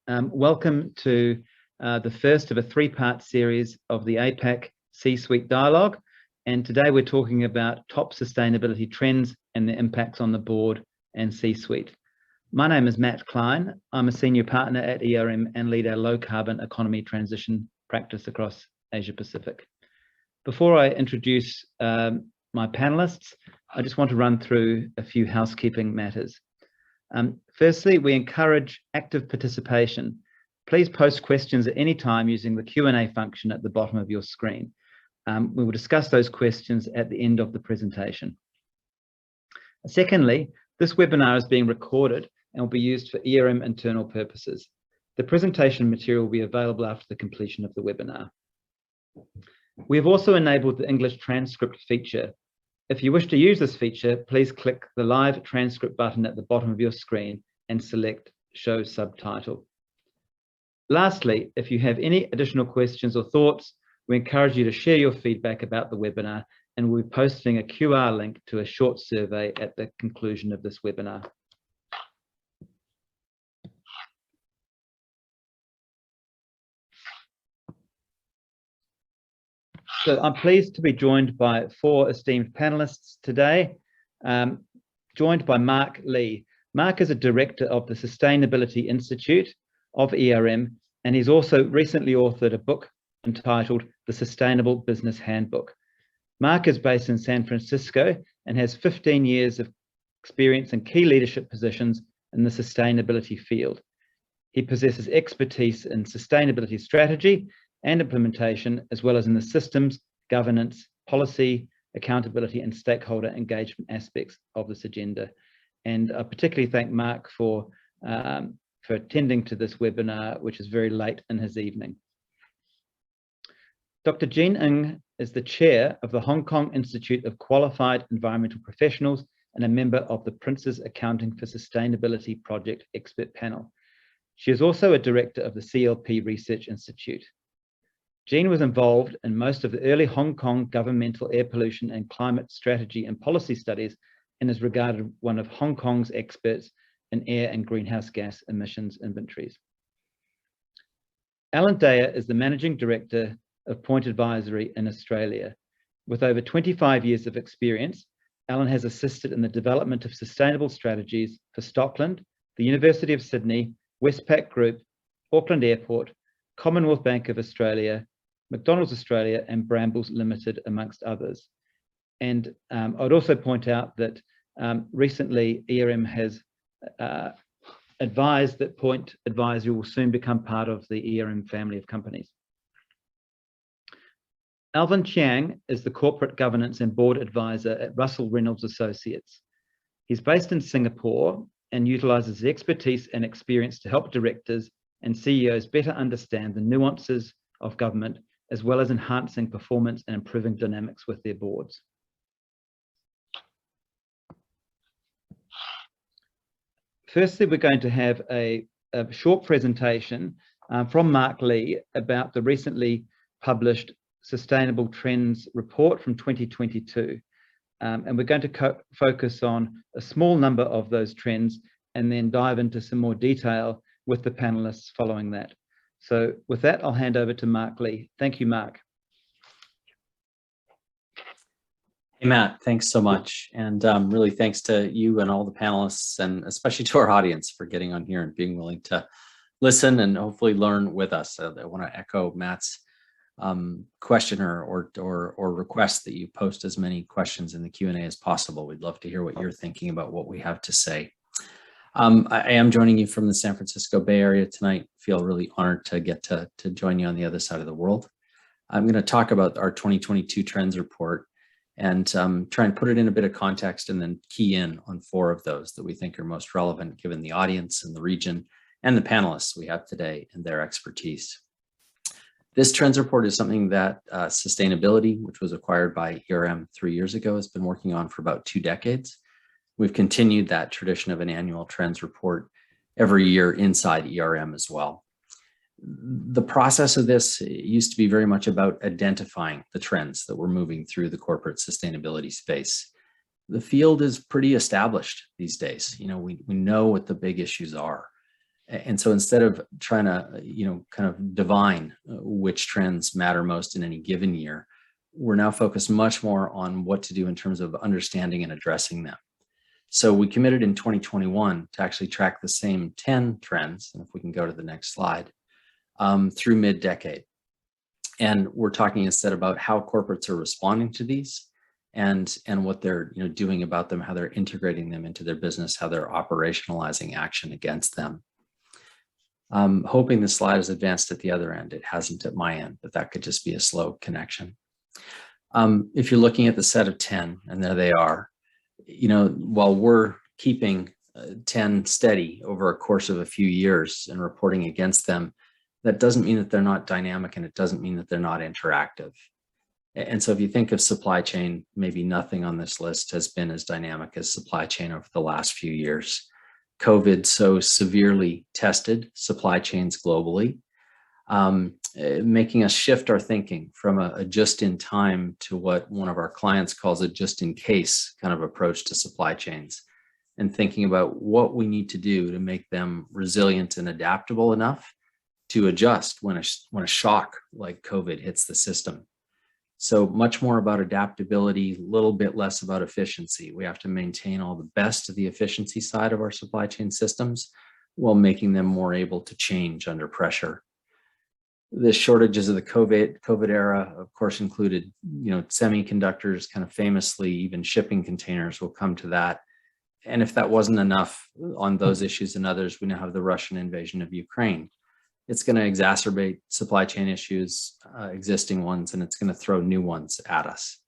Welcome to the first of a three-part series of the APAC C-Suite Dialogue. And today we're talking about top sustainability trends and their impacts on the board and C-Suite. My name is Matt Klein. I'm a senior partner at ERM and lead our low carbon economy transition practice across Asia Pacific. Before I introduce my panelists, I just want to run through a few housekeeping matters. Firstly, we encourage active participation. Please post questions at any time using the Q&A function at the bottom of your screen. We will discuss those questions at the end of the presentation. Secondly, this webinar is being recorded and will be used for ERM internal purposes. The presentation material will be available after the completion of the webinar. We have also enabled the English transcript feature. If you wish to use this feature, please click the live transcript button at the bottom of your screen and select Show Subtitle. Lastly, if you have any additional questions or thoughts, we encourage you to share your feedback about the webinar, and we'll be posting a QR link to a short survey at the conclusion of this webinar. So I'm pleased to be joined by four esteemed panelists today, joined by Mark Lee. Mark is a director of the Sustainability Institute of ERM, and he's also recently authored a book entitled The Sustainable Business Handbook. Mark is based in San Francisco and has 15 years of experience in key leadership positions in the sustainability field. He possesses expertise in sustainability strategy and implementation, as well as in the systems, governance, policy, accountability, and stakeholder engagement aspects of this agenda. And I particularly thank Mark for attending to this webinar, which is very late in his evening. Dr. Jean Ng is the chair of the Hong Kong Institute of Qualified Environmental Professionals and a member of the Prince's Accounting for Sustainability Project Expert Panel. She is also a director of the CLP Research Institute. Jean was involved in most of the early Hong Kong governmental air pollution and climate strategy and policy studies, and is regarded one of Hong Kong's experts in air and greenhouse gas emissions inventories. Alan Dyer is the Managing Director of Point Advisory in Australia. With over 25 years of experience, Alan has assisted in the development of sustainable strategies for Stockland, the University of Sydney, Westpac Group, Auckland Airport, Commonwealth Bank of Australia, McDonald's Australia, and Brambles Limited, amongst others. And I'd also point out that recently ERM has advised that Point Advisory will soon become part of the ERM family of companies. Alvin Chiang is the Corporate Governance and Board Advisor at Russell Reynolds Associates. He's based in Singapore and utilises his expertise and experience to help directors and CEOs better understand the nuances of government, as well as enhancing performance and improving dynamics with their boards. Firstly, we're going to have a short presentation from Mark Lee about the recently published Sustainable Trends report from 2022. And we're going to focus on a small number of those trends and then dive into some more detail with the panelists following that. So with that, I'll hand over to Mark Lee. Thank you, Mark. Hey, Matt, thanks so much. And really thanks to you and all the panelists, and especially to our audience for getting on here and being willing to listen and hopefully learn with us. I want to echo Matt's question or request that you post as many questions in the Q&A as possible. We'd love to hear what you're thinking about what we have to say. I am joining you from the San Francisco Bay Area tonight. Feel really honored to get to join you on the other side of the world. I'm going to talk about our 2022 Trends Report and try and put it in a bit of context and then key in on 4 of those that we think are most relevant given the audience and the region and the panelists we have today and their expertise. This Trends Report is something that Sustainability, which was acquired by ERM 3 years ago, has been working on for about 2 decades. We've continued that tradition of an annual trends report every year inside ERM as well. The process of this used to be very much about identifying the trends that were moving through the corporate sustainability space. The field is pretty established these days. You know, we know what the big issues are. And so instead of trying to, kind of divine which trends matter most in any given year, we're now focused much more on what to do in terms of understanding and addressing them. So we committed in 2021 to actually track the same 10 trends, and if we can go to the next slide, through mid-decade. And we're talking instead about how corporates are responding to these and what they're doing about them, how they're integrating them into their business, how they're operationalizing action against them. Hoping the slide is advanced at the other end. It hasn't at my end, but that could just be a slow connection. If you're looking at the set of 10, and there they are, while we're keeping 10 steady over a course of a few years and reporting against them, that doesn't mean that they're not dynamic, and it doesn't mean that they're not interactive. And so if you think of supply chain, maybe nothing on this list has been as dynamic as supply chain over the last few years. COVID so severely tested supply chains globally, making us shift our thinking from a just-in-time to what one of our clients calls a just-in-case kind of approach to supply chains, and thinking about what we need to do to make them resilient and adaptable enough to adjust when a shock like COVID hits the system. So much more about adaptability, a little bit less about efficiency. We have to maintain all the best of the efficiency side of our supply chain systems while making them more able to change under pressure. The shortages of the COVID era, of course, included, semiconductors, kind of famously, even shipping containers will come to that. And if that wasn't enough on those issues and others, we now have the Russian invasion of Ukraine. It's going to exacerbate supply chain issues, existing ones, and it's going to throw new ones at us.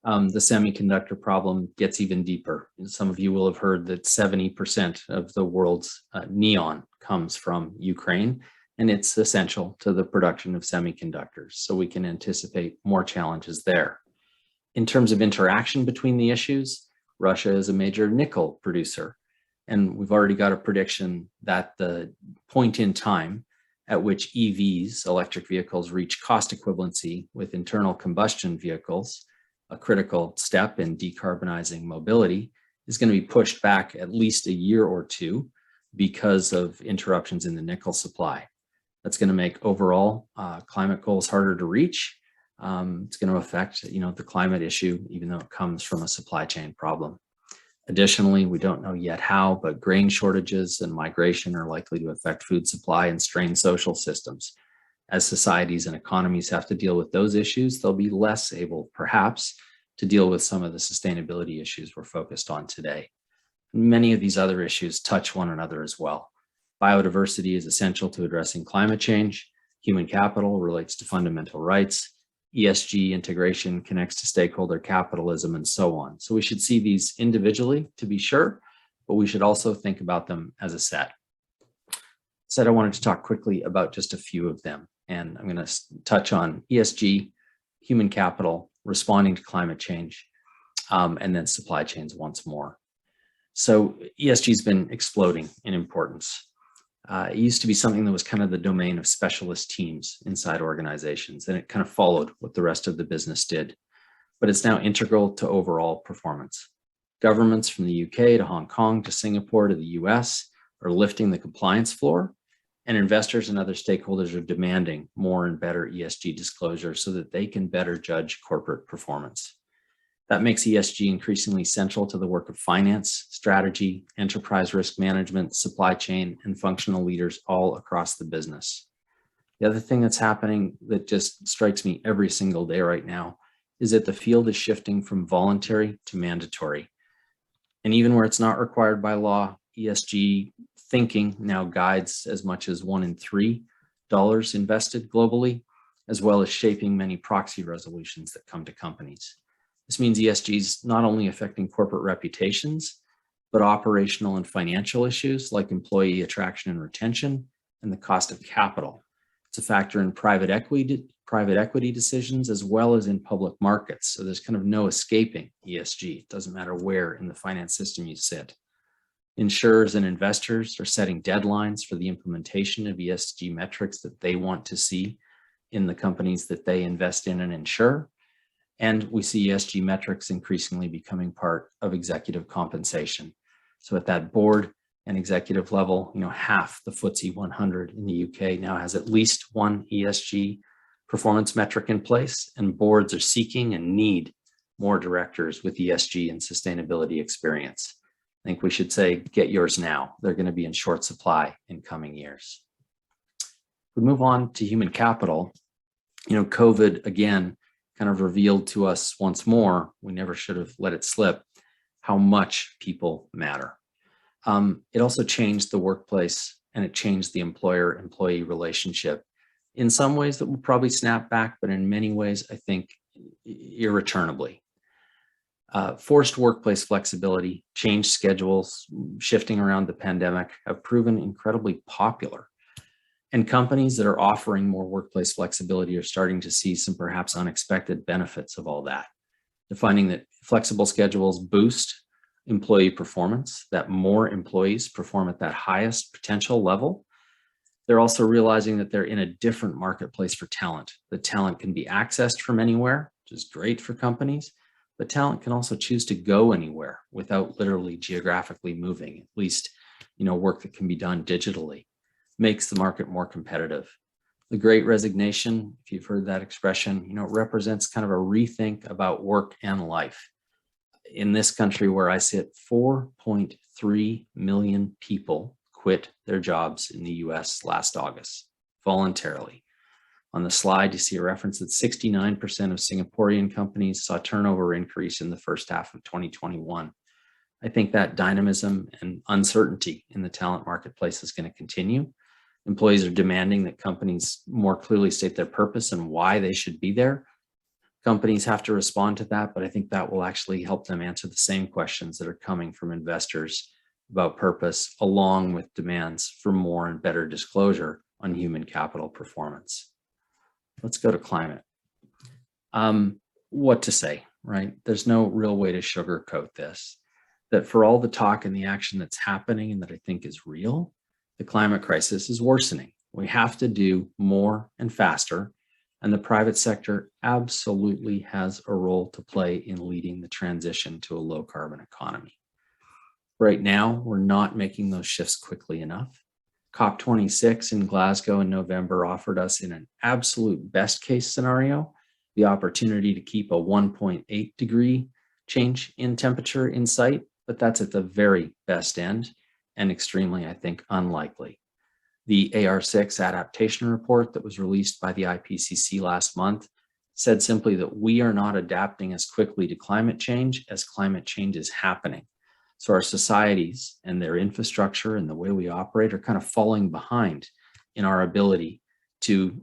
The semiconductor problem gets even deeper. Some of you will have heard that 70% of the world's neon comes from Ukraine, and it's essential to the production of semiconductors. So we can anticipate more challenges there. In terms of interaction between the issues, Russia is a major nickel producer, and we've already got a prediction that the point in time at which EVs, electric vehicles, reach cost equivalency with internal combustion vehicles, a critical step in decarbonizing mobility, is going to be pushed back at least a year or two because of interruptions in the nickel supply. That's going to make overall climate goals harder to reach. It's going to affect, the climate issue, even though it comes from a supply chain problem. Additionally, we don't know yet how, but grain shortages and migration are likely to affect food supply and strain social systems. As societies and economies have to deal with those issues, they'll be less able, perhaps, to deal with some of the sustainability issues we're focused on today. Many of these other issues touch one another as well. Biodiversity is essential to addressing climate change. Human capital relates to fundamental rights. ESG integration connects to stakeholder capitalism, and so on. So we should see these individually, to be sure, but we should also think about them as a set. I wanted to talk quickly about just a few of them, and I'm going to touch on ESG, human capital, responding to climate change, and then supply chains once more. So ESG has been exploding in importance. It used to be something that was kind of the domain of specialist teams inside organizations, and it kind of followed what the rest of the business did. But it's now integral to overall performance. Governments from the UK to Hong Kong to Singapore to the US are lifting the compliance floor, and investors and other stakeholders are demanding more and better ESG disclosure so that they can better judge corporate performance. That makes ESG increasingly central to the work of finance, strategy, enterprise risk management, supply chain, and functional leaders all across the business. The other thing that's happening that just strikes me every single day right now is that the field is shifting from voluntary to mandatory. And even where it's not required by law, ESG thinking now guides as much as $1 in 3 invested globally, as well as shaping many proxy resolutions that come to companies. This means ESG is not only affecting corporate reputations, but operational and financial issues like employee attraction and retention and the cost of capital. It's a factor in private equity decisions as well as in public markets. So there's kind of no escaping ESG. It doesn't matter where in the finance system you sit. Insurers and investors are setting deadlines for the implementation of ESG metrics that they want to see in the companies that they invest in and insure. And we see ESG metrics increasingly becoming part of executive compensation. So at that board, and executive level. Half the FTSE 100 in the UK now has at least one ESG performance metric in place, and boards are seeking and need more directors with ESG and sustainability experience. I think we should say, get yours now. They're going to be in short supply in coming years. If we move on to human capital, COVID again kind of revealed to us once more, we never should have let it slip, how much people matter. It also changed the workplace, and it changed the employer-employee relationship in some ways that will probably snap back, but in many ways, I think, irretrievably. Forced workplace flexibility, changed schedules, shifting around the pandemic have proven incredibly popular. And companies that are offering more workplace flexibility are starting to see some perhaps unexpected benefits of all that. They're finding that flexible schedules boost employee performance, that more employees perform at that highest potential level. They're also realizing that they're in a different marketplace for talent. The talent can be accessed from anywhere, which is great for companies, but talent can also choose to go anywhere without literally geographically moving, at least, work that can be done digitally. Makes the market more competitive. The Great Resignation, if you've heard that expression, represents kind of a rethink about work and life. In this country where I sit, 4.3 million people quit their jobs in the US last August, voluntarily. On the slide, you see a reference that 69% of Singaporean companies saw turnover increase in the first half of 2021. I think that dynamism and uncertainty in the talent marketplace is going to continue. Employees are demanding that companies more clearly state their purpose and why they should be there. Companies have to respond to that, but I think that will actually help them answer the same questions that are coming from investors about purpose, along with demands for more and better disclosure on human capital performance. Let's go to climate. What to say, right? There's no real way to sugarcoat this. That for all the talk and the action that's happening and that I think is real, the climate crisis is worsening. We have to do more and faster, and the private sector absolutely has a role to play in leading the transition to a low carbon economy. Right now, we're not making those shifts quickly enough. COP26 in Glasgow in November offered us, in an absolute best case scenario, the opportunity to keep a 1.8 degree change in temperature in sight, but that's at the very best end and extremely, I think, unlikely. The AR6 adaptation report that was released by the IPCC last month said simply that we are not adapting as quickly to climate change as climate change is happening. So our societies and their infrastructure and the way we operate are kind of falling behind in our ability to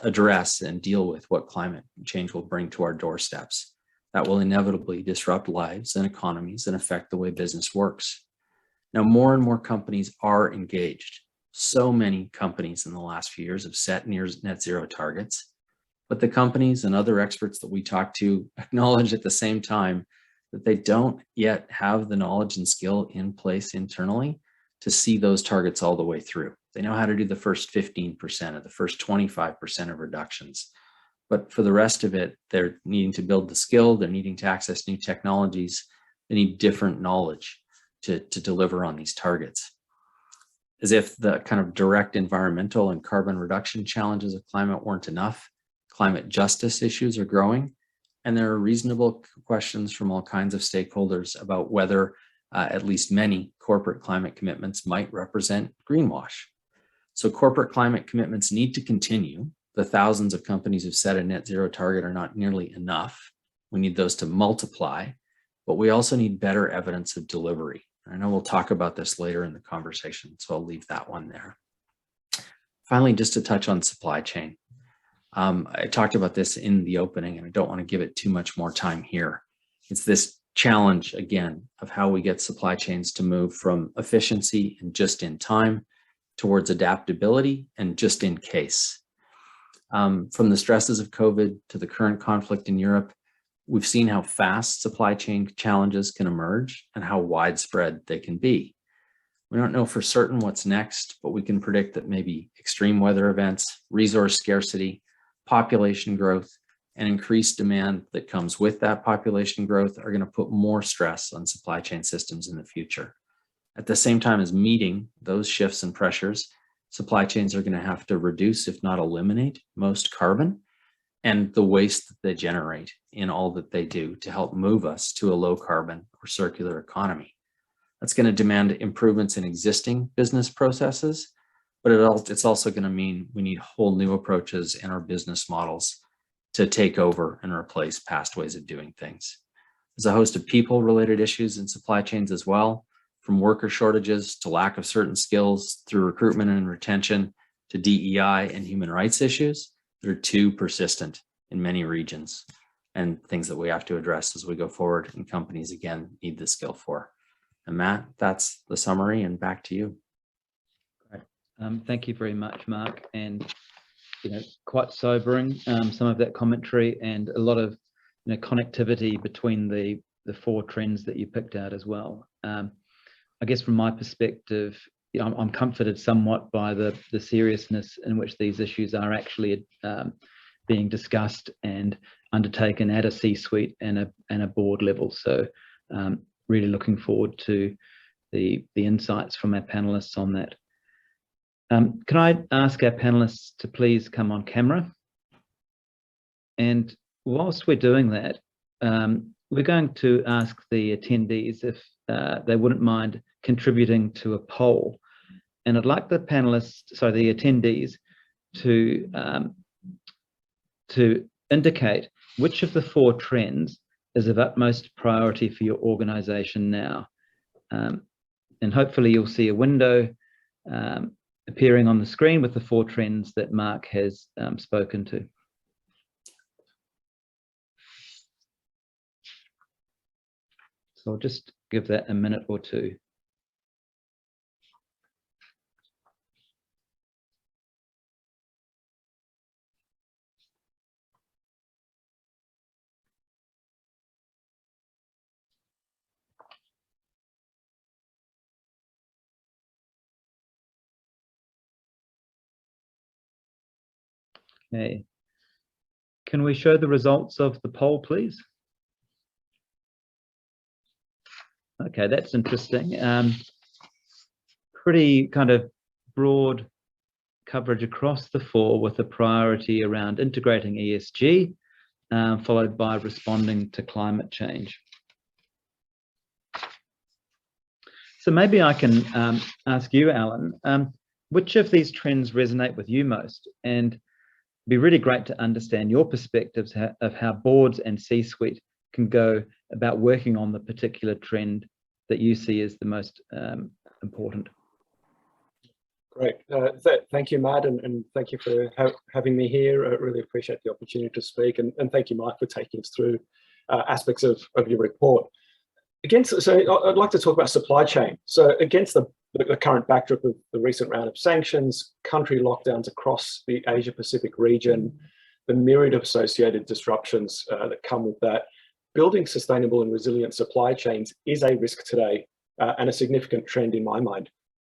address and deal with what climate change will bring to our doorsteps. That will inevitably disrupt lives and economies and affect the way business works. Now, more and more companies are engaged. So many companies in the last few years have set net zero targets, but the companies and other experts that we talk to acknowledge at the same time that they don't yet have the knowledge and skill in place internally to see those targets all the way through. They know how to do the first 15% or the first 25% of reductions. But for the rest of it, they're needing to build the skill, they're needing to access new technologies, they need different knowledge to deliver on these targets. As if the kind of direct environmental and carbon reduction challenges of climate weren't enough, climate justice issues are growing, and there are reasonable questions from all kinds of stakeholders about whether at least many corporate climate commitments might represent greenwash. So corporate climate commitments need to continue. The thousands of companies who've set a net zero target are not nearly enough. We need those to multiply, but we also need better evidence of delivery. I know we'll talk about this later in the conversation, so I'll leave that one there. Finally, just to touch on supply chain. I talked about this in the opening, and I don't want to give it too much more time here. It's this challenge, again, of how we get supply chains to move from efficiency and just in time towards adaptability and just in case. From the stresses of COVID to the current conflict in Europe, we've seen how fast supply chain challenges can emerge and how widespread they can be. We don't know for certain what's next, but we can predict that maybe extreme weather events, resource scarcity, population growth, and increased demand that comes with that population growth are going to put more stress on supply chain systems in the future. At the same time as meeting those shifts and pressures, supply chains are going to have to reduce, if not eliminate, most carbon and the waste that they generate in all that they do to help move us to a low carbon or circular economy. That's going to demand improvements in existing business processes, but it's also going to mean we need whole new approaches in our business models to take over and replace past ways of doing things. There's a host of people-related issues in supply chains as well, from worker shortages to lack of certain skills through recruitment and retention to DEI and human rights issues that are too persistent in many regions and things that we have to address as we go forward, and companies again need the skill for. And Matt, that's the summary, and back to you. Great. Thank you very much, Mark. And quite sobering, some of that commentary, and a lot of connectivity between the four trends that you picked out as well. I guess from my perspective, I'm comforted somewhat by the seriousness in which these issues are actually being discussed and undertaken at a C-suite and a board level. So really looking forward to the insights from our panelists on that. Can I ask our panelists to please come on camera? And whilst we're doing that, we're going to ask the attendees if they wouldn't mind contributing to a poll. And I'd like the attendees to indicate which of the four trends is of utmost priority for your organization now. And hopefully you'll see a window appearing on the screen with the four trends that Mark has spoken to. So I'll just give that a minute or two. Okay. Can we show the results of the poll, please? Okay, that's interesting. Pretty kind of broad coverage across the four, with a priority around integrating ESG, followed by responding to climate change. So maybe I can ask you, Alan, which of these trends resonate with you most? And it'd be really great to understand your perspectives of how boards and C-suite can go about working on the particular trend that you see as the most important. Great. Thank you, Matt, and thank you for having me here. I really appreciate the opportunity to speak, and thank you, Mike, for taking us through aspects of your report. So I'd like to talk about supply chain. So against the current backdrop of the recent round of sanctions, country lockdowns across the Asia-Pacific region, the myriad of associated disruptions that come with that, building sustainable and resilient supply chains is a risk today and a significant trend in my mind.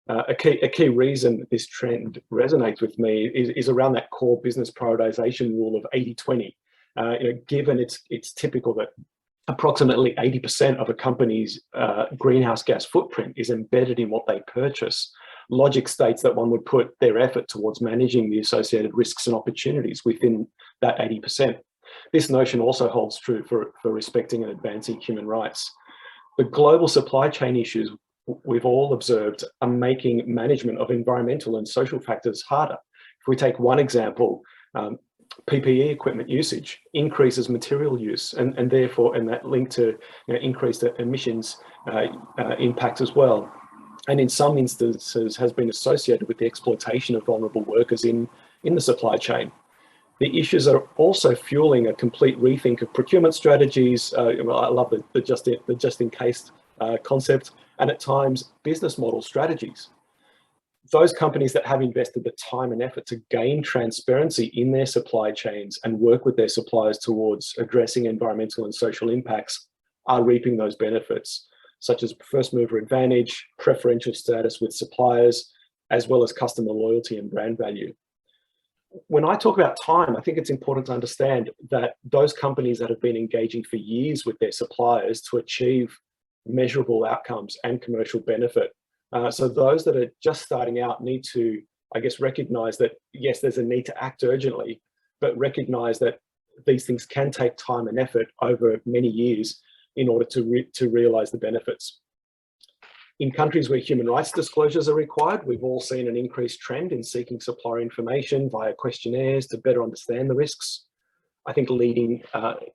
A key reason this trend resonates with me is around that core business prioritization rule of 80-20. Given it's typical that approximately 80% of a company's greenhouse gas footprint is embedded in what they purchase, logic states that one would put their effort towards managing the associated risks and opportunities within that 80%. This notion also holds true for respecting and advancing human rights. The global supply chain issues we've all observed are making management of environmental and social factors harder. If we take one example, PPE equipment usage increases material use, and that link to increased emissions impact as well. And in some instances has been associated with the exploitation of vulnerable workers in the supply chain. The issues are also fueling a complete rethink of procurement strategies. I love the just-in-case concept, and at times business model strategies. Those companies that have invested the time and effort to gain transparency in their supply chains and work with their suppliers towards addressing environmental and social impacts are reaping those benefits, such as first mover advantage, preferential status with suppliers, as well as customer loyalty and brand value. When I talk about time, I think it's important to understand that those companies that have been engaging for years with their suppliers to achieve measurable outcomes and commercial benefit So those that are just starting out need to, I guess, recognize that, yes, there's a need to act urgently, but recognize that these things can take time and effort over many years in order to realize the benefits. In countries where human rights disclosures are required, we've all seen an increased trend in seeking supplier information via questionnaires to better understand the risks. I think leading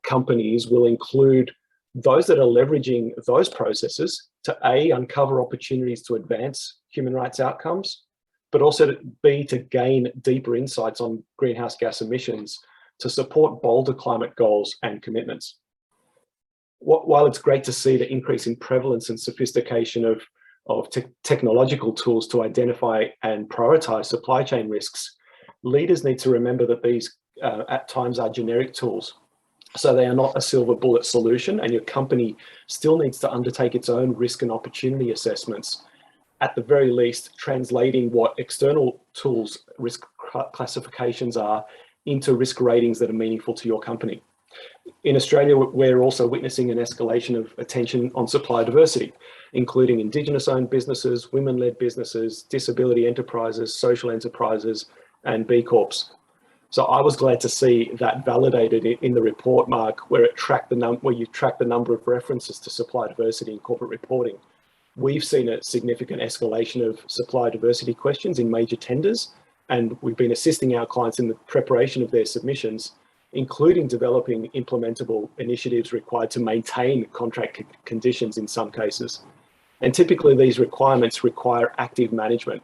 companies will include those that are leveraging those processes to A, uncover opportunities to advance human rights outcomes, but also to B, to gain deeper insights on greenhouse gas emissions to support bolder climate goals and commitments. While it's great to see the increase in prevalence and sophistication of technological tools to identify and prioritize supply chain risks, leaders need to remember that these at times are generic tools. So they are not a silver bullet solution, and your company still needs to undertake its own risk and opportunity assessments, at the very least translating what external tools risk classifications are into risk ratings that are meaningful to your company. In Australia, we're also witnessing an escalation of attention on supply diversity, including Indigenous-owned businesses, women-led businesses, disability enterprises, social enterprises, and B Corps. So I was glad to see that validated in the report, Mark, where you track the number of references to supply diversity in corporate reporting. We've seen a significant escalation of supply diversity questions in major tenders, and we've been assisting our clients in the preparation of their submissions, including developing implementable initiatives required to maintain contract conditions in some cases. And typically these requirements require active management,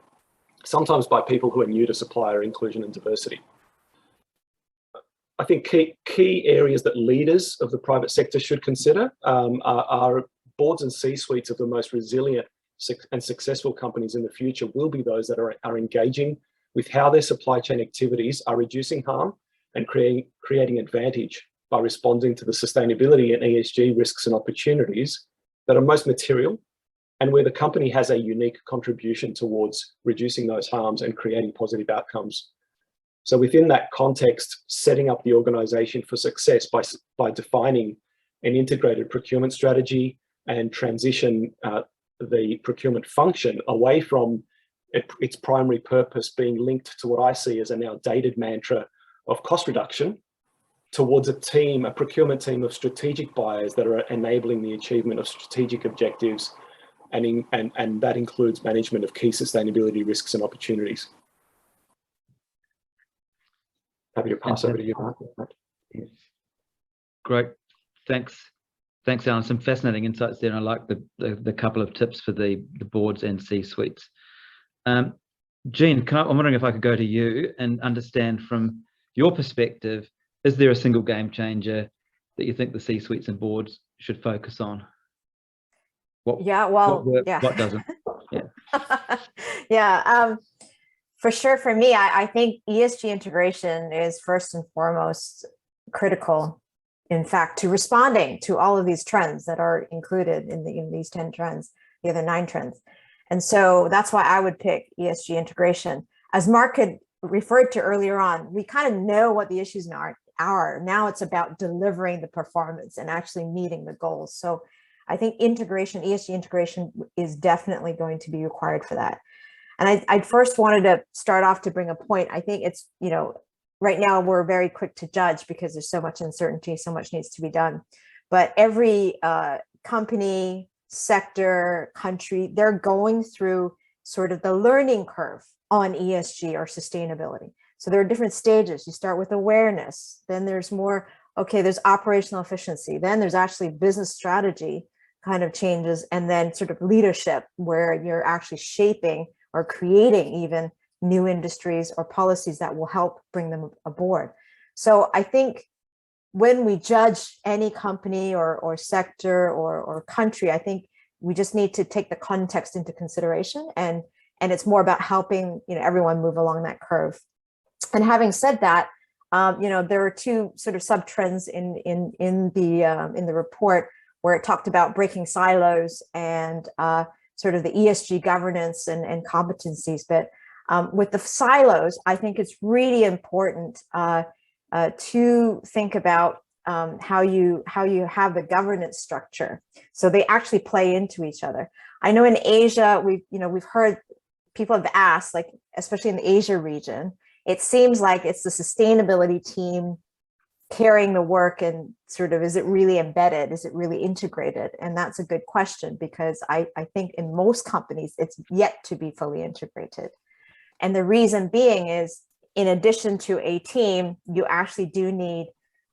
sometimes by people who are new to supplier inclusion and diversity. I think key areas that leaders of the private sector should consider are boards and C-suites of the most resilient and successful companies in the future will be those that are engaging with how their supply chain activities are reducing harm and creating advantage by responding to the sustainability and ESG risks and opportunities that are most material, and where the company has a unique contribution towards reducing those harms and creating positive outcomes. So within that context, setting up the organization for success by defining an integrated procurement strategy and transition the procurement function away from its primary purpose being linked to what I see as a now dated mantra of cost reduction towards a procurement team of strategic buyers that are enabling the achievement of strategic objectives, and that includes management of key sustainability risks and opportunities. Happy to pass over to you, Mark. Great, thanks, Alan. Some fascinating insights there, and I like the couple of tips for the boards and C-suites. Jean, I'm wondering if I could go to you and understand from your perspective, is there a single game changer that you think the C-suites and boards should focus on? What doesn't? Yeah. Yeah, for sure. For me, I think ESG integration is first and foremost critical, in fact, to responding to all of these trends that are included in these 10 trends, the other 9 trends. And so that's why I would pick ESG integration. As Mark had referred to earlier on, we kind of know what the issues are. Now it's about delivering the performance and actually meeting the goals. So I think integration, ESG integration, is definitely going to be required for that. And I first wanted to start off to bring a point. I think it's, right now we're very quick to judge because there's so much uncertainty, so much needs to be done. But every company, sector, country, they're going through sort of the learning curve on ESG or sustainability. So there are different stages. You start with awareness, then there's more, okay, there's operational efficiency, then there's actually business strategy kind of changes, and then sort of leadership where you're actually shaping or creating even new industries or policies that will help bring them aboard. So I think when we judge any company or sector or country, I think we just need to take the context into consideration, and it's more about helping everyone move along that curve. And having said that, there are 2 sort of sub trends in the report where it talked about breaking silos and sort of the ESG governance and competencies. But with the silos, I think it's really important to think about how you have the governance structure, so they actually play into each other. I know in Asia, we've heard people have asked, like, especially in the Asia region, it seems like it's the sustainability team carrying the work, and sort of, is it really embedded? Is it really integrated? And that's a good question, because I think in most companies, it's yet to be fully integrated. And the reason being is, in addition to a team, you actually do need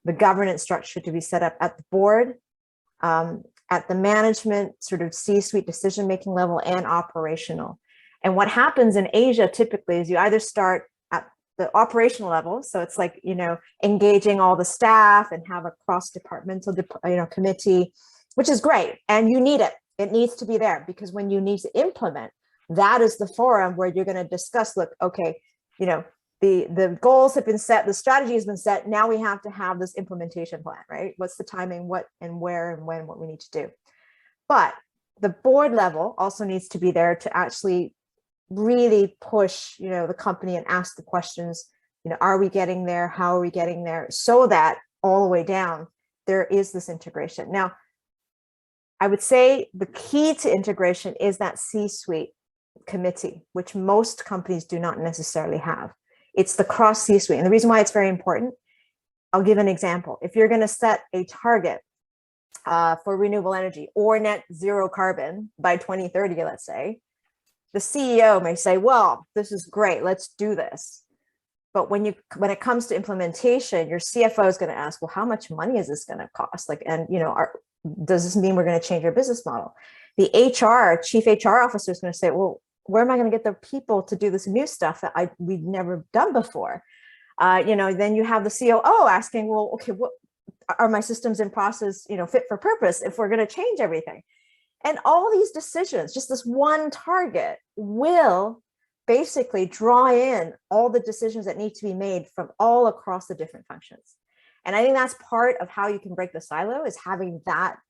the governance structure to be set up at the board, at the management, sort of C-suite decision-making level, and operational. And what happens in Asia typically is you either start at the operational level, so it's like, engaging all the staff and have a cross-departmental, committee, which is great, and you need it. It needs to be there, because when you need to implement, that is the forum where you're going to discuss, look, okay, the goals have been set, the strategy has been set. Now we have to have this implementation plan, right? What's the timing, what and where and when, what we need to do. But the board level also needs to be there to actually really push, the company and ask the questions, are we getting there? How are we getting there? So that all the way down, there is this integration. Now, I would say the key to integration is that C-suite committee, which most companies do not necessarily have. It's the cross C-suite. And the reason why it's very important, I'll give an example. If you're going to set a target for renewable energy or net zero carbon by 2030, let's say, the CEO may say, well, this is great, let's do this. But when it comes to implementation, your CFO is going to ask, well, how much money is this going to cost? Like, and does this mean we're going to change our business model? The chief HR officer is going to say, well, where am I going to get the people to do this new stuff that we've never done before? Then you have the COO asking, well, okay, what are my systems and process, fit for purpose if we're going to change everything? And all these decisions, just this one target, will basically draw in all the decisions that need to be made from all across the different functions. And I think that's part of how you can break the silo, is having that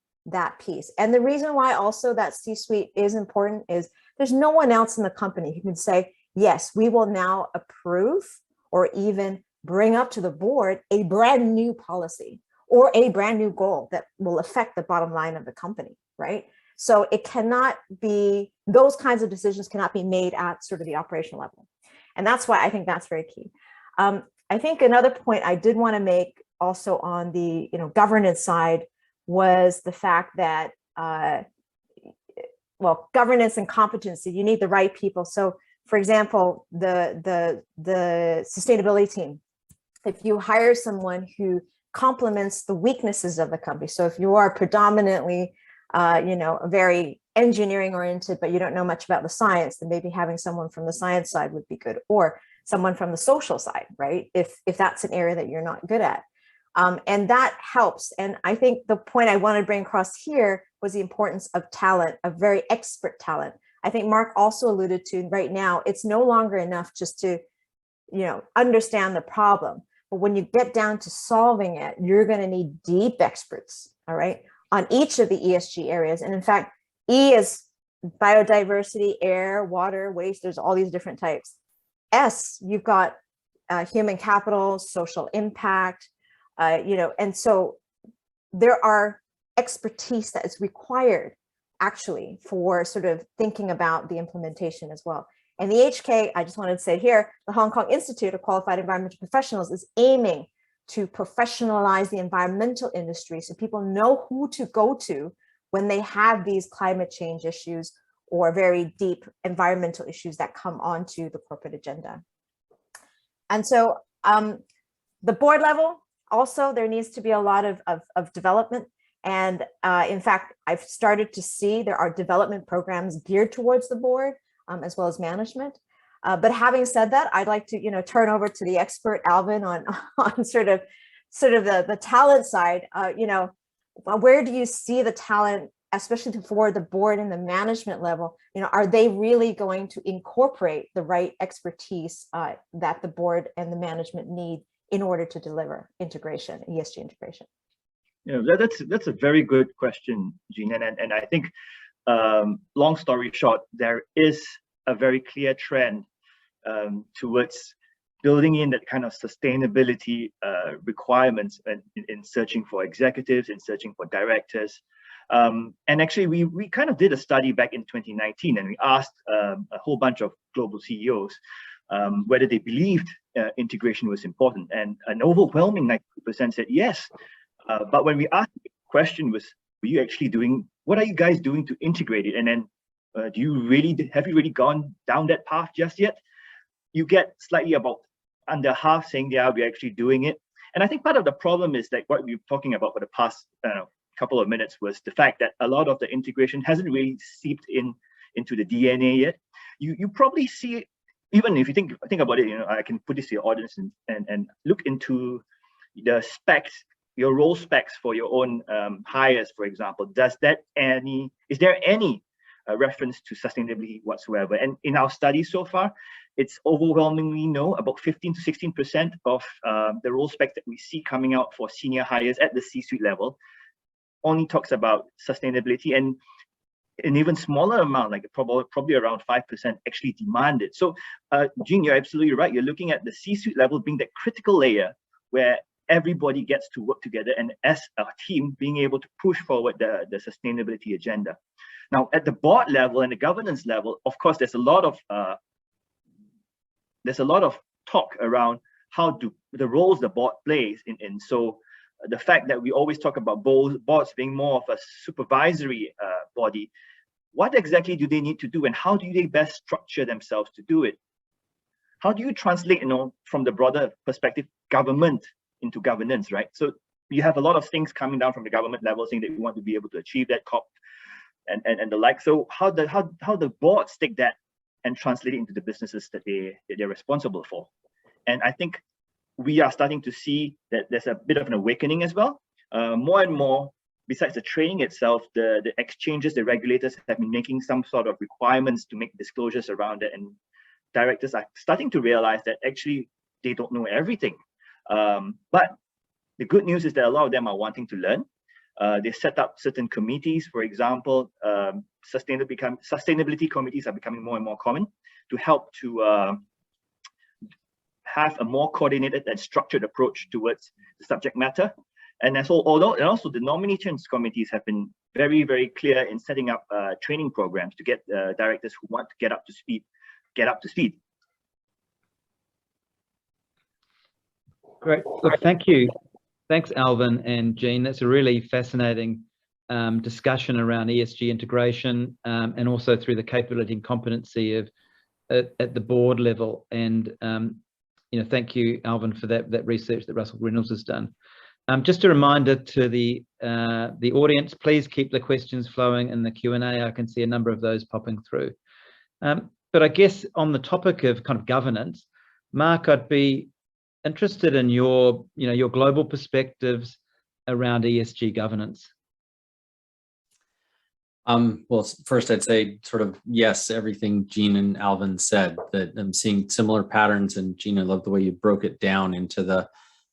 piece. And the reason why also that C-suite is important is there's no one else in the company who can say, yes, we will now approve or even bring up to the board a brand new policy or a brand new goal that will affect the bottom line of the company, right? So it cannot be, those kinds of decisions cannot be made at sort of the operational level. And that's why I think that's very key. I think another point I did want to make also on the governance side was the fact that, governance and competency, you need the right people. So for example, the sustainability team, if you hire someone who complements the weaknesses of the company. So if you are predominantly, very engineering oriented, but you don't know much about the science, then maybe having someone from the science side would be good, or someone from the social side, right? If that's an area that you're not good at. And that helps. And I think the point I wanted to bring across here was the importance of talent, of very expert talent. I think Mark also alluded to right now, it's no longer enough just to, understand the problem. But when you get down to solving it, you're going to need deep experts, all right, on each of the ESG areas. And in fact, E is biodiversity, air, water, waste. There's all these different types. S, you've got human capital, social impact, and so there are expertise that is required actually for sort of thinking about the implementation as well. And the HK, I just wanted to say here, the Hong Kong Institute of Qualified Environmental Professionals is aiming to professionalize the environmental industry so people know who to go to when they have these climate change issues or very deep environmental issues that come onto the corporate agenda. And so the board level, also, there needs to be a lot of development. And in fact, I've started to see there are development programs geared towards the board as well as management. But having said that, I'd like to turn over to the expert Alvin on sort of the talent side. Where do you see the talent, especially for the board and the management level? Are they really going to incorporate the right expertise that the board and the management need in order to deliver integration, ESG integration? That's a very good question, Jean. And I think, long story short, there is a very clear trend towards building in that kind of sustainability requirements in searching for executives, in searching for directors. And actually, we kind of did a study back in 2019, and we asked a whole bunch of global CEOs whether they believed integration was important, and an overwhelming 90% said yes. But when we asked, the question was, what are you guys doing to integrate it? And then have you really gone down that path just yet? You get slightly about under half saying, yeah, we're actually doing it. And I think part of the problem is that what we've been talking about for the past couple of minutes was the fact that a lot of the integration hasn't really seeped into the DNA yet. You probably see, even if you think about it, I can put this to your audience and look into the specs, your role specs for your own hires, for example. Is there any reference to sustainability whatsoever? And in our studies so far, it's overwhelmingly no. About 15 to 16% of the role spec that we see coming out for senior hires at the C-suite level only talks about sustainability, and an even smaller amount, like probably around 5%, actually demand it. So, Jean, you're absolutely right. You're looking at the C-suite level being that critical layer where everybody gets to work together, and as a team being able to push forward the sustainability agenda. Now, at the board level and the governance level, of course, there's a lot of talk around how the roles the board plays in. So the fact that we always talk about boards being more of a supervisory body, what exactly do they need to do, and how do they best structure themselves to do it? How do you translate, from the broader perspective, government into governance, right? So you have a lot of things coming down from the government level saying that we want to be able to achieve that COP and the like. So how the boards take that and translate it into the businesses that they're responsible for? And I think we are starting to see that there's a bit of an awakening as well. More and more, besides the training itself, the exchanges, the regulators have been making some sort of requirements to make disclosures around it, and directors are starting to realize that actually they don't know everything. But the good news is that a lot of them are wanting to learn. They set up certain committees. For example, sustainability committees are becoming more and more common to help to have a more coordinated and structured approach towards the subject matter. And also the nominations committees have been very, very clear in setting up training programs to get directors who want to get up to speed. Great. Look, thank you. Thanks, Alvin and Jean. That's a really fascinating discussion around ESG integration, and also through the capability and competency of at the board level. And thank you, Alvin, for that research that Russell Reynolds has done. Just a reminder to the audience, please keep the questions flowing in the Q&A. I can see a number of those popping through. But I guess on the topic of kind of governance, Mark, I'd be interested in your global perspectives around ESG governance. Well, first I'd say sort of yes, everything Jean and Alvin said, that I'm seeing similar patterns. And Jean, I love the way you broke it down into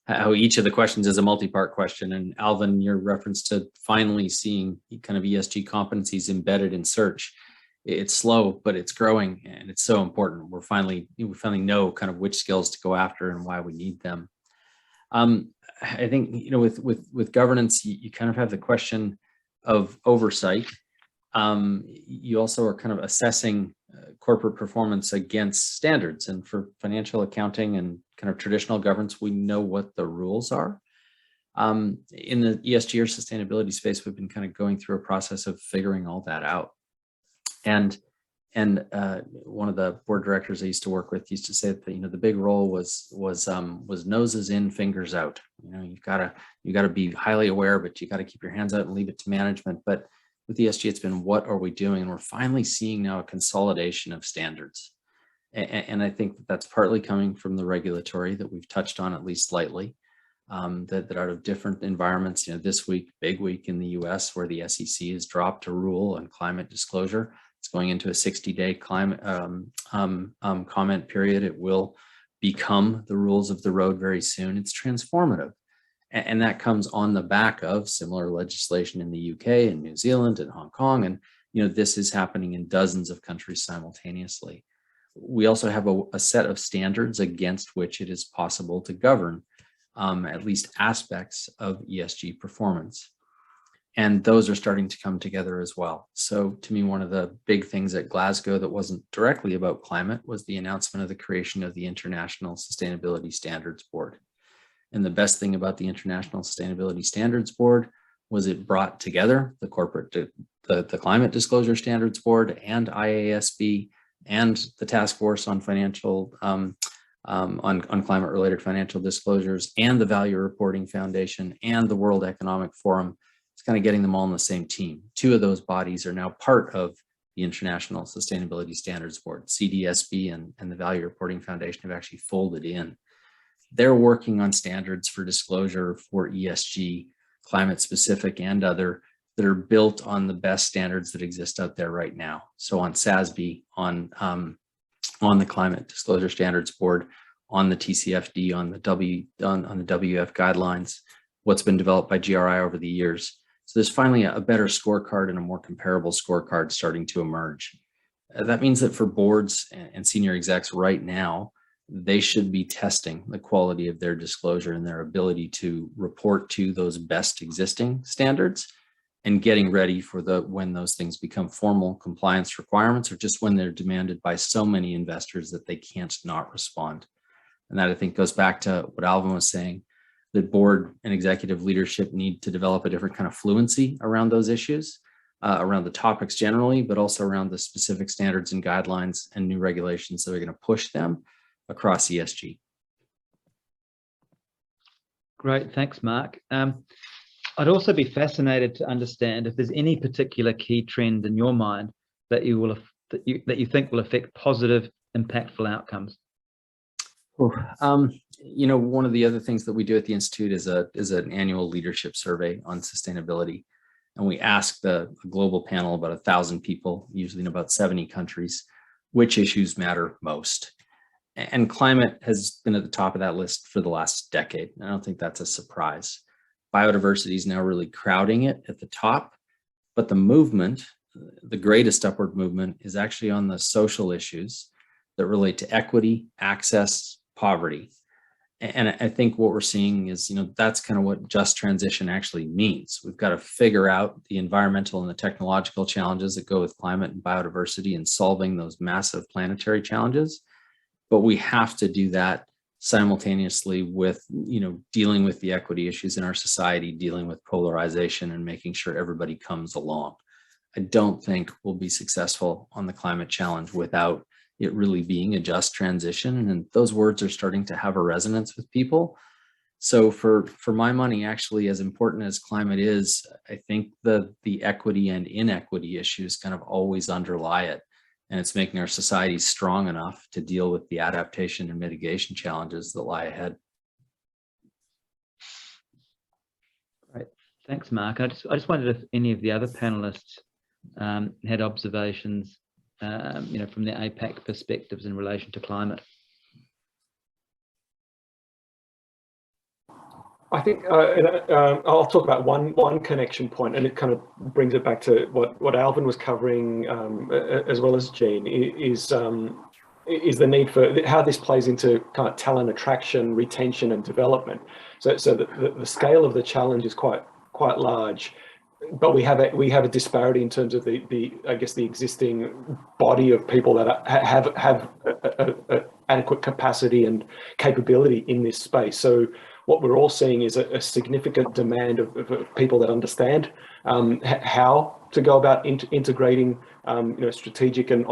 how each of the questions is a multi-part question. And Alvin, your reference to finally seeing kind of ESG competencies embedded in search. It's slow, but it's growing, and it's so important. We finally know kind of which skills to go after and why we need them. I think with governance, you kind of have the question of oversight. You also are kind of assessing corporate performance against standards, and for financial accounting and kind of traditional governance, we know what the rules are. In the ESG or sustainability space, we've been kind of going through a process of figuring all that out. And one of the board directors I used to work with used to say that the big role was noses in, fingers out. You gotta be highly aware, but you got to keep your hands out and leave it to management. But with ESG, it's been what are we doing? And we're finally seeing now a consolidation of standards. And I think that's partly coming from the regulatory that we've touched on at least slightly, that out of different environments. This week, big week in the US, where the SEC has dropped a rule on climate disclosure. It's going into a 60-day climate comment period. It will become the rules of the road very soon. It's transformative. And that comes on the back of similar legislation in the UK and New Zealand and Hong Kong. And, this is happening in dozens of countries simultaneously. We also have a set of standards against which it is possible to govern at least aspects of ESG performance. And those are starting to come together as well. So to me, one of the big things at Glasgow that wasn't directly about climate was the announcement of the creation of the International Sustainability Standards Board. And the best thing about the International Sustainability Standards Board was it brought together the Climate Disclosure Standards Board and IASB and the Task Force on on climate-related financial disclosures and the Value Reporting Foundation and the World Economic Forum. It's kind of getting them all on the same team. Two of those bodies are now part of the International Sustainability Standards Board. CDSB and the Value Reporting Foundation have actually folded in. They're working on standards for disclosure for ESG, climate specific and other, that are built on the best standards that exist out there right now. So on SASB, on the Climate Disclosure Standards Board, on the TCFD, on the WF guidelines, what's been developed by GRI over the years. So there's finally a better scorecard and a more comparable scorecard starting to emerge. That means that for boards and senior execs right now, they should be testing the quality of their disclosure and their ability to report to those best existing standards and getting ready for when those things become formal compliance requirements, or just when they're demanded by so many investors that they can't not respond. And that, I think, goes back to what Alvin was saying, that board and executive leadership need to develop a different kind of fluency around those issues, around the topics generally, but also around the specific standards and guidelines and new regulations that are going to push them across ESG. Great, thanks, Mark. I'd also be fascinated to understand if there's any particular key trend in your mind that you think will affect positive, impactful outcomes. You know, one of the other things that we do at the Institute is an annual leadership survey on sustainability. And we ask a global panel, about 1,000 people, usually in about 70 countries, which issues matter most. And climate has been at the top of that list for the last decade. I don't think that's a surprise. Biodiversity is now really crowding it at the top, but the movement, the greatest upward movement, is actually on the social issues that relate to equity, access, poverty. And I think what we're seeing is, you know, that's kind of what just transition actually means. We've got to figure out the environmental and the technological challenges that go with climate and biodiversity and solving those massive planetary challenges. But we have to do that simultaneously with, you know, dealing with the equity issues in our society, dealing with polarization, and making sure everybody comes along. I don't think we'll be successful on the climate challenge without it really being a just transition. And those words are starting to have a resonance with people. So for my money, actually, as important as climate is, I think the equity and inequity issues kind of always underlie it. And it's making our society strong enough to deal with the adaptation and mitigation challenges that lie ahead. Great, thanks, Mark. I just wondered if any of the other panelists had observations, you know, from the APAC perspectives in relation to climate. I think I'll talk about one connection point, and it kind of brings it back to what Alvin was covering, as well as Jean, is the need for how this plays into kind of talent attraction, retention, and development. So the scale of the challenge is quite large, but we have a disparity in terms of the I guess the existing body of people that have adequate capacity and capability in this space. So what we're all seeing is a significant demand of people that understand how to go about integrating you know, strategic and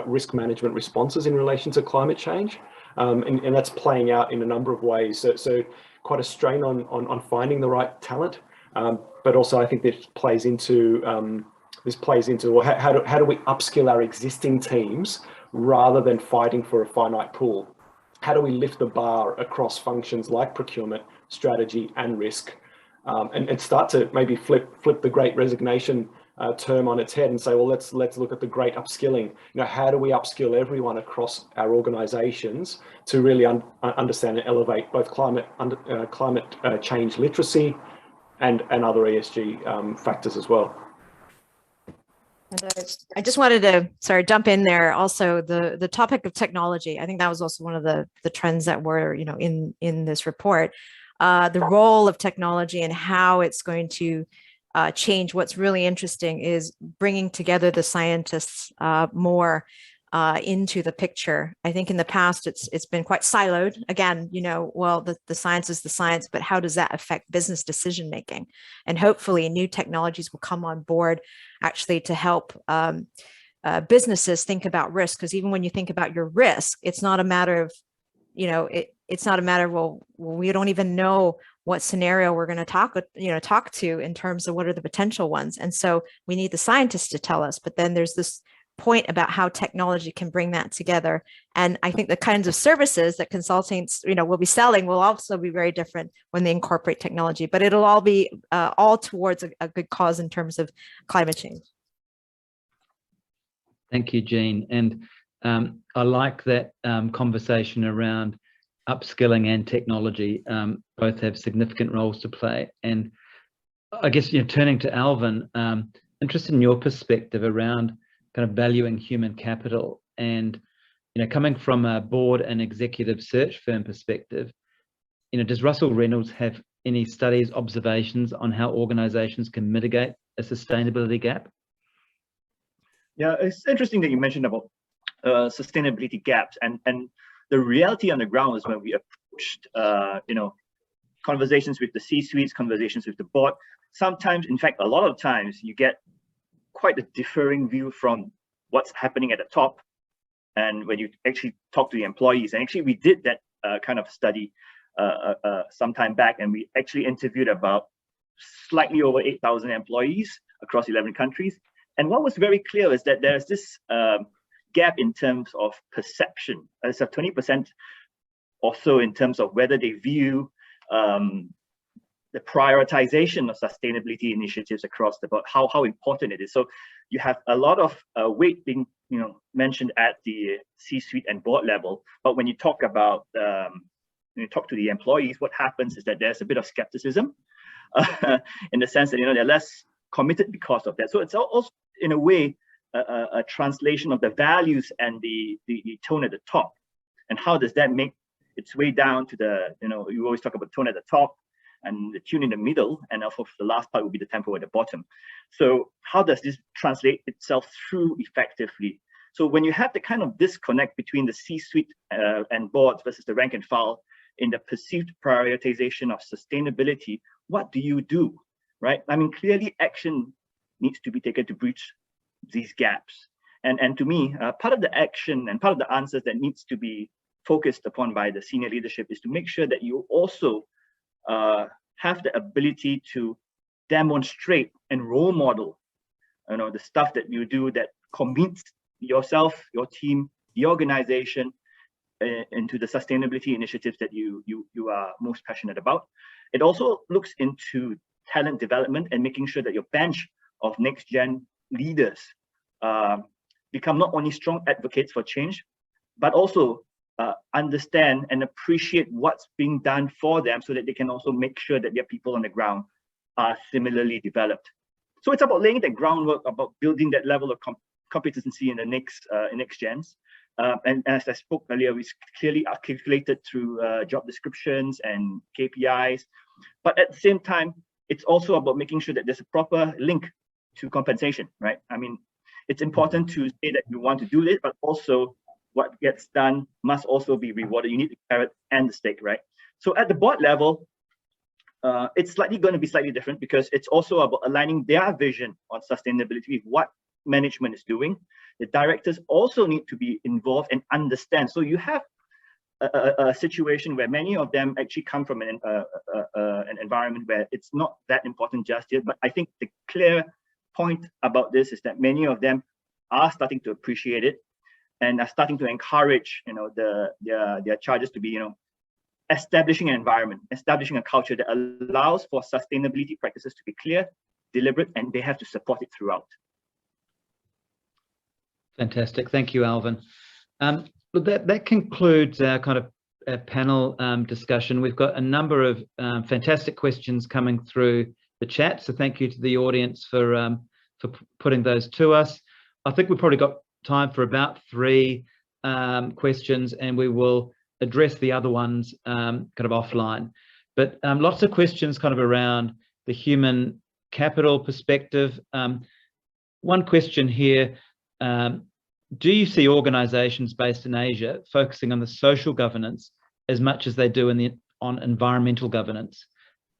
risk management responses in relation to climate change, and that's playing out in a number of ways. So quite a strain on finding the right talent, but also I think this plays into well, how do we upskill our existing teams rather than fighting for a finite pool? How do we lift the bar across functions like procurement, strategy, and risk, and start to maybe flip the great resignation term on its head and say, well, let's look at the great upskilling. You know, how do we upskill everyone across our organizations to really understand and elevate both climate change literacy and other ESG factors as well. And I just wanted to, jump in there. Also, the topic of technology. I think that was also one of the trends that were, you know, in this report. The role of technology and how it's going to change, what's really interesting is bringing together the scientists more into the picture. I think in the past it's been quite siloed. Again, well, the science is the science, but how does that affect business decision making? And hopefully new technologies will come on board actually to help businesses think about risk. Because even when you think about your risk, it's not a matter of, it's not a matter of, well, we don't even know what scenario we're going to talk to in terms of what are the potential ones. And so we need the scientists to tell us, but then there's this point about how technology can bring that together. And I think the kinds of services that consultants, will be selling will also be very different when they incorporate technology, but it'll all be all towards a good cause in terms of climate change. Thank you, Jean. And I like that conversation around upskilling and technology. Both have significant roles to play. And I guess, turning to Alvin, interested in your perspective around kind of valuing human capital and, coming from a board and executive search firm perspective, does Russell Reynolds have any studies, observations on how organizations can mitigate a sustainability gap? Yeah, it's interesting that you mentioned about sustainability gaps, and the reality on the ground is when we approached, conversations with the C-suites, conversations with the board, sometimes, in fact, a lot of times you get quite a differing view from what's happening at the top and when you actually talk to the employees. And actually we did that kind of study some time back, and we actually interviewed about slightly over 8,000 employees across 11 countries. And what was very clear is that there's this gap in terms of perception. It's a 20% or so in terms of whether they view the prioritization of sustainability initiatives across the board, how important it is. So you have a lot of weight being mentioned at the C-suite and board level, but when you talk about when you talk to the employees, what happens is that there's a bit of skepticism in the sense that they're less committed because of that. So it's also in a way a translation of the values and the tone at the top, and how does that make its way down to the you always talk about tone at the top and the tune in the middle, and of course the last part will be the tempo at the bottom. So how does this translate itself through effectively? So when you have the kind of disconnect between the C-suite and boards versus the rank and file in the perceived prioritization of sustainability, what do you do, right? I mean, clearly action needs to be taken to bridge these gaps. And to me, part of the action and part of the answers that needs to be focused upon by the senior leadership is to make sure that you also have the ability to demonstrate and role model, the stuff that you do that commits yourself, your team, the organization into the sustainability initiatives that you are most passionate about. It also looks into talent development and making sure that your bench of next gen leaders become not only strong advocates for change, but also understand and appreciate what's being done for them, so that they can also make sure that their people on the ground are similarly developed. So it's about laying the groundwork, about building that level of competency in the next gens. And as I spoke earlier, it's clearly articulated through job descriptions and KPIs. But at the same time, it's also about making sure that there's a proper link to compensation, right? I mean, it's important to say that you want to do this, but also what gets done must also be rewarded. You need the carrot and the stick, right? So at the board level, it's going to be slightly different, because it's also about aligning their vision on sustainability with what management is doing. The directors also need to be involved and understand. So you have a situation where many of them actually come from an environment where it's not that important just yet. But I think the clear point about this is that many of them are starting to appreciate it and are starting to encourage, their charges to be, establishing an environment, establishing a culture that allows for sustainability practices to be clear, deliberate, and they have to support it throughout. Fantastic. Thank you, Alvin. That concludes our kind of panel discussion. We've got a number of fantastic questions coming through the chat. So thank you to the audience for putting those to us. I think we've probably got time for about 3 questions, and we will address the other ones kind of offline. But lots of questions kind of around the human capital perspective, one question here, do you see organizations based in Asia focusing on the social governance as much as they do on environmental governance?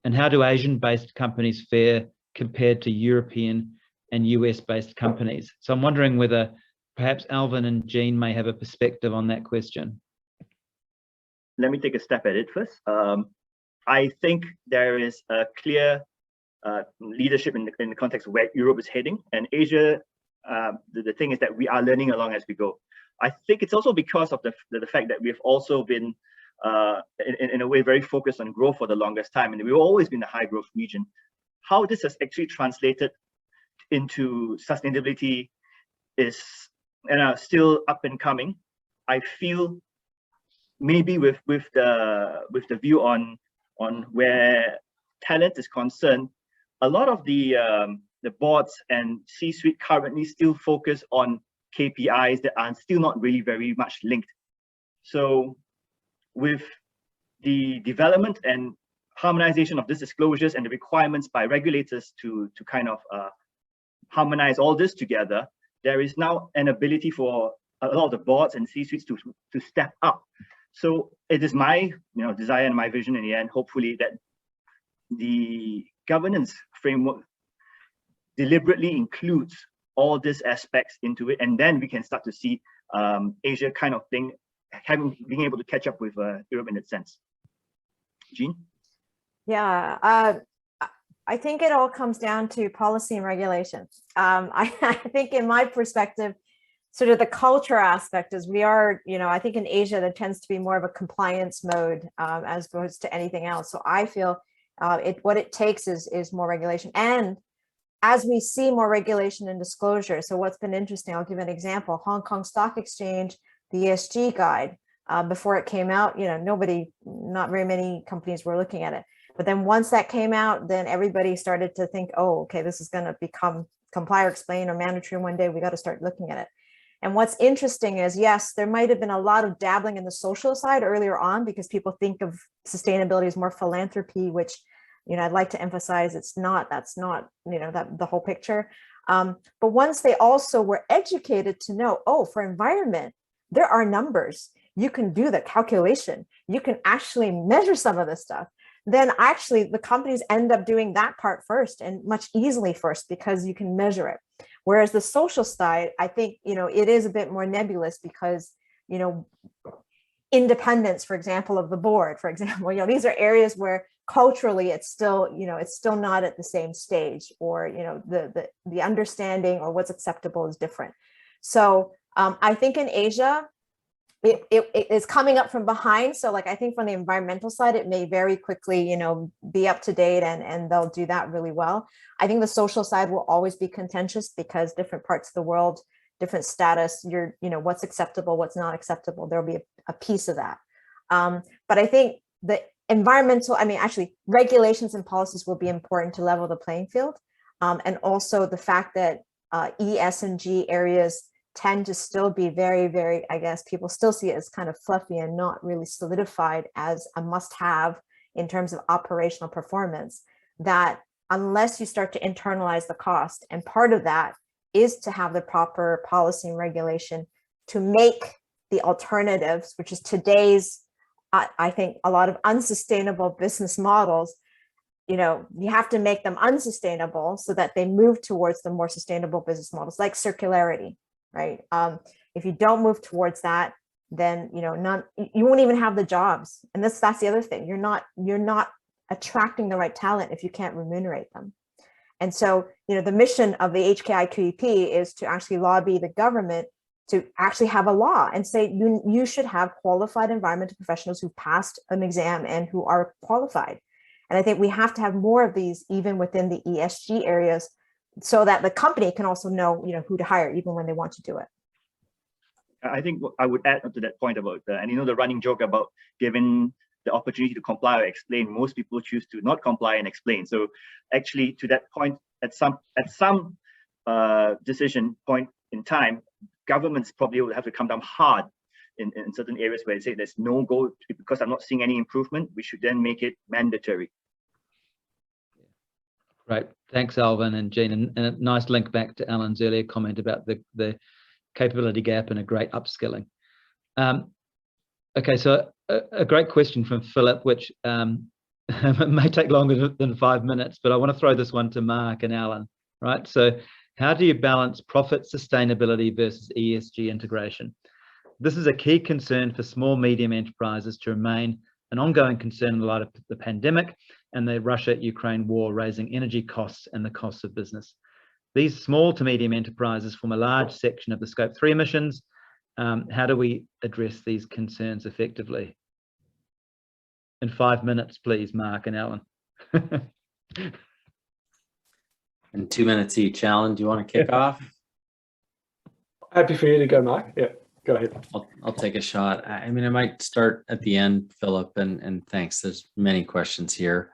And how do Asian-based companies fare compared to European and US-based companies? So I'm wondering whether perhaps Alvin and Jean may have a perspective on that question. Let me take a step at it first. I think there is a clear leadership in the context of where Europe is heading, and Asia. The thing is that we are learning along as we go. I think it's also because of the fact that we've also been, in a way, very focused on growth for the longest time, and we've always been a high growth region. How this has actually translated into sustainability is still up and coming. I feel maybe with the view on where talent is concerned, a lot of the boards and C-suite currently still focus on KPIs that are still not really very much linked. So with the development and harmonization of these disclosures and the requirements by regulators to kind of harmonize all this together, there is now an ability for a lot of the boards and C-suites to step up. So it is my desire and my vision in the end, hopefully, that the governance framework deliberately includes all these aspects into it, and then we can start to see Asia kind of thing being able to catch up with Europe in that sense. Jean? Yeah, I think it all comes down to policy and regulation. I think in my perspective, sort of the culture aspect is we are, I think in Asia, there tends to be more of a compliance mode as opposed to anything else. So I feel what it takes is more regulation. And as we see more regulation and disclosure, so what's been interesting, I'll give an example. Hong Kong Stock Exchange, the ESG guide, before it came out, not very many companies were looking at it. But then once that came out, then everybody started to think, oh, okay, this is going to become comply or explain or mandatory one day. We got to start looking at it. And what's interesting is, yes, there might have been a lot of dabbling in the social side earlier on because people think of sustainability as more philanthropy, which, I'd like to emphasize that's not, the whole picture. But once they also were educated to know, oh, for environment, there are numbers. You can do the calculation. You can actually measure some of this stuff. Then actually the companies end up doing that part first and much easily first because you can measure it. Whereas the social side, I think, it is a bit more nebulous because, independence, for example, of the board, for example, these are areas where culturally it's still, it's still not at the same stage, or, the understanding or what's acceptable is different. So I think in Asia, it is coming up from behind. So like, I think from the environmental side, it may very quickly, be up to date and they'll do that really well. I think the social side will always be contentious because different parts of the world, different status, what's acceptable, what's not acceptable. There'll be a piece of that. But I think the environmental, actually regulations and policies will be important to level the playing field. And also the fact that E, S, and G areas tend to still be very, very, I guess people still see it as kind of fluffy and not really solidified as a must-have in terms of operational performance, that unless you start to internalize the cost, and part of that is to have the proper policy and regulation to make the alternatives, which is today's, I think, a lot of unsustainable business models, you have to make them unsustainable so that they move towards the more sustainable business models like circularity. Right. If you don't move towards that, then, you won't even have the jobs. And that's the other thing. You're not attracting the right talent if you can't remunerate them. And so, the mission of the HKIQEP is to actually lobby the government to actually have a law and say, you should have qualified environmental professionals who passed an exam and who are qualified. And I think we have to have more of these even within the ESG areas, so that the company can also know, who to hire even when they want to do it. I think I would add to that point about, and the running joke about giving the opportunity to comply or explain, most people choose to not comply and explain. So actually to that point, at some decision point in time, governments probably will have to come down hard in certain areas where they say there's no goal because I'm not seeing any improvement. We should then make it mandatory. Great. Thanks, Alvin and Jean. And a nice link back to Alan's earlier comment about the capability gap and a great upskilling. Okay, so a great question from Philip, which may take longer than 5 minutes, but I want to throw this one to Mark and Alan, right? So how do you balance profit sustainability versus ESG integration? This is a key concern for small, medium enterprises to remain an ongoing concern in light of the pandemic and the Russia-Ukraine war, raising energy costs and the costs of business. These small to medium enterprises form a large section of the Scope 3 emissions. How do we address these concerns effectively? In 5 minutes, please, Mark and Alan. And 2 minutes each. Alan, do you want to kick off? Happy for you to go, Mark. Yeah, go ahead. I'll take a shot. I mean, I might start at the end, Philip, and thanks. There's many questions here.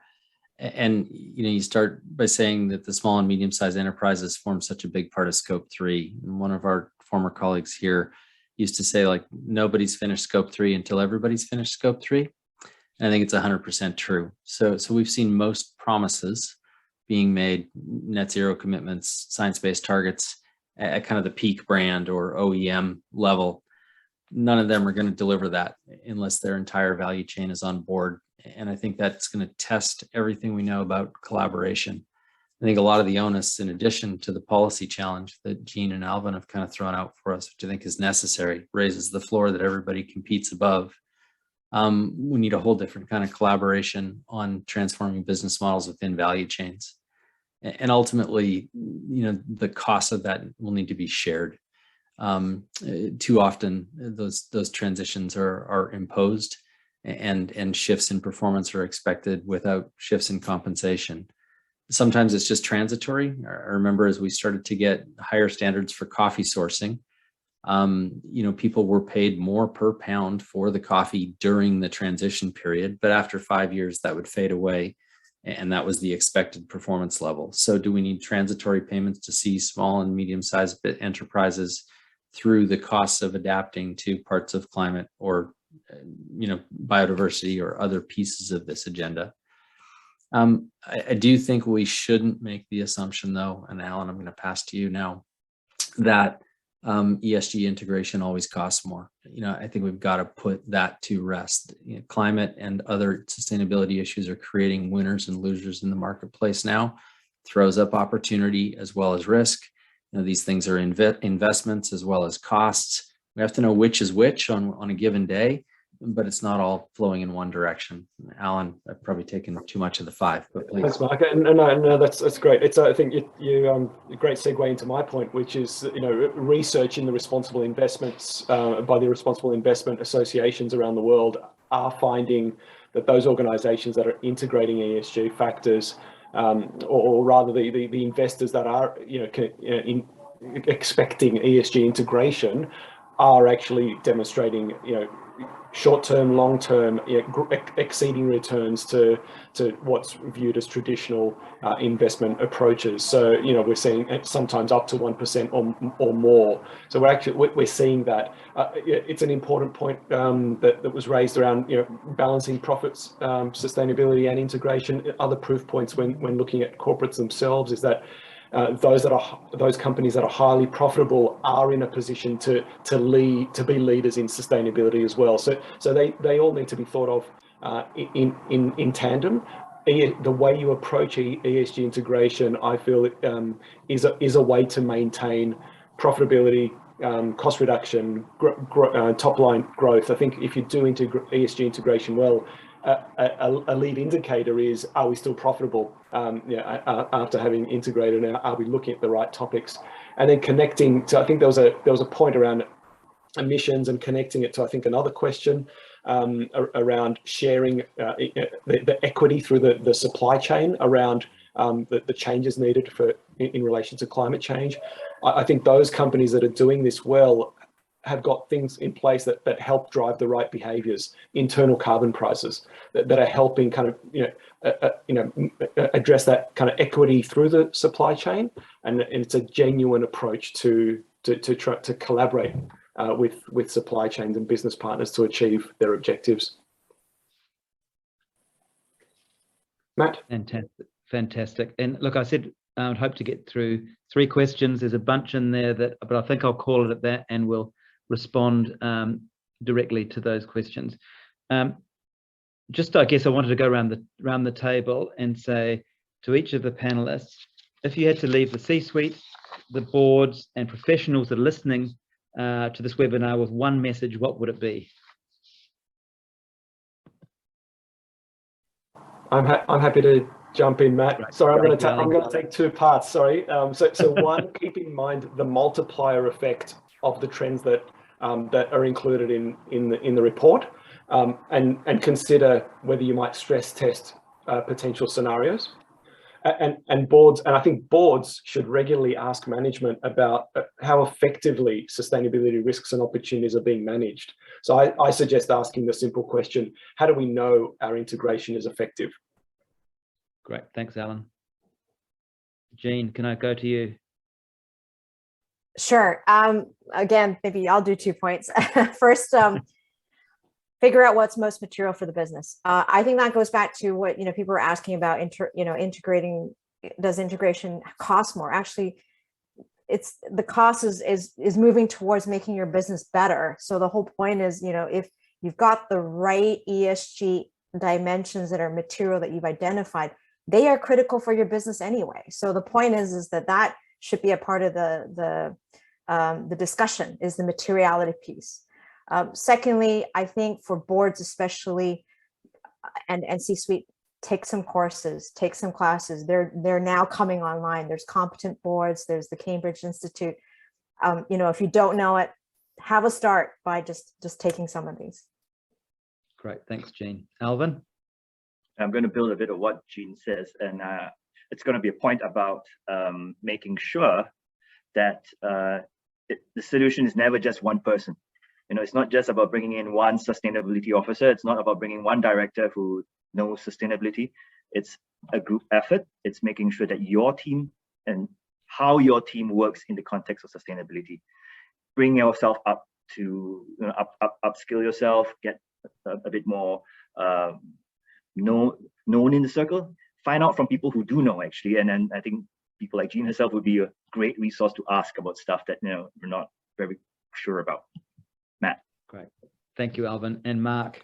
And you start by saying that the small and medium-sized enterprises form such a big part of Scope 3. And one of our former colleagues here used to say, like, nobody's finished Scope 3 until everybody's finished Scope 3. And I think it's 100% true. So we've seen most promises being made, net zero commitments, science-based targets at kind of the peak brand or OEM level. None of them are going to deliver that unless their entire value chain is on board. And I think that's going to test everything we know about collaboration. I think a lot of the onus, in addition to the policy challenge that Jean and Alvin have kind of thrown out for us, which I think is necessary, raises the floor that everybody competes above. We need a whole different kind of collaboration on transforming business models within value chains. And ultimately, the cost of that will need to be shared. Too often, those transitions are imposed, and shifts in performance are expected without shifts in compensation. Sometimes it's just transitory. I remember as we started to get higher standards for coffee sourcing, people were paid more per pound for the coffee during the transition period, but after 5 years that would fade away, and that was the expected performance level. So do we need transitory payments to see small and medium-sized enterprises through the costs of adapting to parts of climate or biodiversity or other pieces of this agenda? I do think we shouldn't make the assumption, though, and Alan, I'm going to pass to you now, that ESG integration always costs more. I think we've got to put that to rest. Climate and other sustainability issues are creating winners and losers in the marketplace now, throws up opportunity as well as risk. These things are investments as well as costs. We have to know which is which on a given day, but it's not all flowing in one direction. Alan, I've probably taken too much of the 5, but please. Thanks, Mark. No, that's great. It's I think you a great segue into my point, which is research in the responsible investments by the responsible investment associations around the world are finding that those organisations that are integrating ESG factors, or rather the investors that are expecting ESG integration, are actually demonstrating short-term, long-term, exceeding returns to what's viewed as traditional investment approaches. So we're seeing sometimes up to 1% or more. So we're seeing that. It's an important point that was raised around balancing profits, sustainability, and integration. Other proof points when looking at corporates themselves is that those companies that are highly profitable are in a position to be leaders in sustainability as well. So they all need to be thought of in tandem. The way you approach ESG integration, I feel, is a way to maintain profitability, cost reduction, top line growth. I think if you do ESG integration well, a lead indicator is, are we still profitable after having integrated? Now, are we looking at the right topics? And then connecting to, I think there was a point around emissions and connecting it to, I think, another question around sharing the equity through the supply chain around the changes needed in relation to climate change. I think those companies that are doing this well have got things in place that help drive the right behaviors, internal carbon prices that are helping kind of address that kind of equity through the supply chain, and it's a genuine approach to try to collaborate with supply chains and business partners to achieve their objectives. Matt? Fantastic. And look, I said I would hope to get through 3 questions. There's a bunch in there but I think I'll call it at that, and we'll respond directly to those questions. Just, I guess I wanted to go around the table and say to each of the panelists, if you had to leave the C-suite, the boards and professionals that are listening to this webinar with one message, what would it be? I'm happy to jump in, Matt. Right. Sorry, I'm going to take 2 parts. Sorry. So one, keep in mind the multiplier effect of the trends that are included in the report, and consider whether you might stress test potential scenarios. And boards, and I think boards should regularly ask management about how effectively sustainability risks and opportunities are being managed. So I suggest asking the simple question, how do we know our integration is effective? Great, thanks, Alan. Jean, can I go to you? Sure. Again, maybe I'll do 2 points. First, figure out what's most material for the business. I think that goes back to what people were asking about. Integrating. Does integration cost more? Actually, it's the cost is moving towards making your business better. So the whole point is, if you've got the right ESG dimensions that are material that you've identified, they are critical for your business anyway. So the point is that should be a part of the discussion, is the materiality piece. Secondly, I think for boards especially, and C-suite, take some courses, take some classes. They're now coming online. There's competent boards. There's the Cambridge Institute. If you don't know it, have a start by just taking some of these. Great, thanks, Jean. Alvin? I'm going to build a bit of what Jean says, and it's going to be a point about making sure that the solution is never just one person. It's not just about bringing in one sustainability officer. It's not about bringing one director who knows sustainability. It's a group effort. It's making sure that your team and how your team works in the context of sustainability. Bring yourself up to upskill yourself, get a bit more known in the circle. Find out from people who do know, actually, and then I think people like Jean herself would be a great resource to ask about stuff that we're not very sure about. Matt. Great, thank you, Alvin. And Mark?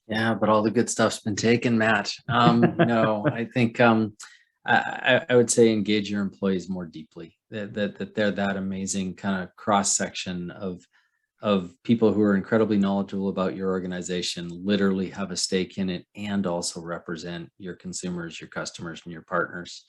Yeah, but all the good stuff's been taken, Matt. No, I think I would say engage your employees more deeply. That they're that amazing kind of cross section of people who are incredibly knowledgeable about your organization, literally have a stake in it, and also represent your consumers, your customers, and your partners.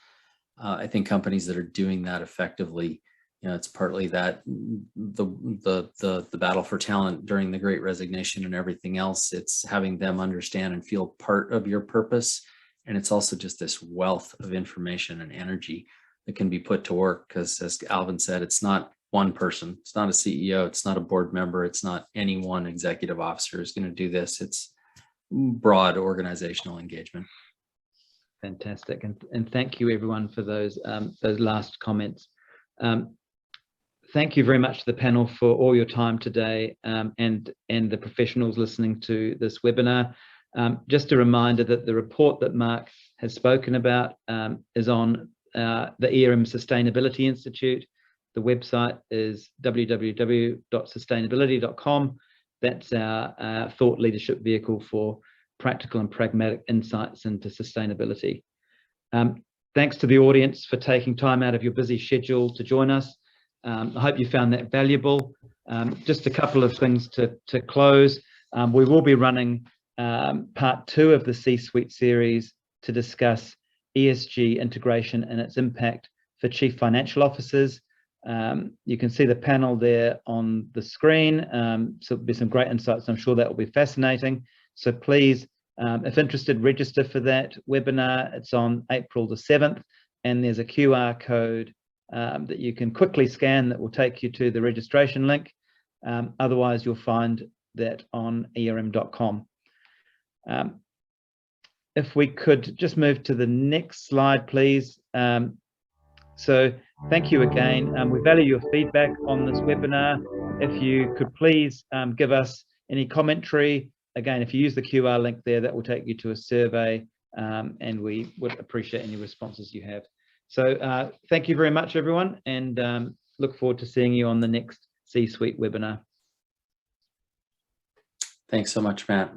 I think companies that are doing that effectively, it's partly that the battle for talent during the Great Resignation and everything else. It's having them understand and feel part of your purpose, and it's also just this wealth of information and energy that can be put to work. Because as Alvin said, it's not one person, it's not a CEO, it's not a board member, it's not any one executive officer who's going to do this. It's broad organizational engagement. Fantastic, and thank you everyone for those last comments. Thank you very much to the panel for all your time today, and the professionals listening to this webinar. Just a reminder that the report that Mark has spoken about is on the ERM Sustainability Institute. The website is www.sustainability.com. That's our thought leadership vehicle for practical and pragmatic insights into sustainability. Thanks to the audience for taking time out of your busy schedule to join us. I hope you found that valuable. Just a couple of things to close. We will be running part 2 of the C-Suite series to discuss ESG integration and its impact for chief financial officers. You can see the panel there on the screen. So there'll be some great insights. I'm sure that will be fascinating. So please, if interested, register for that webinar. It's on April the 7th, and there's a QR code that you can quickly scan that will take you to the registration link. Otherwise, you'll find that on erm.com. If we could just move to the next slide, please. So thank you again. We value your feedback on this webinar. If you could please give us any commentary. Again, if you use the QR link there, that will take you to a survey and we would appreciate any responses you have. So thank you very much, everyone, and look forward to seeing you on the next C-Suite webinar. Thanks so much, Matt.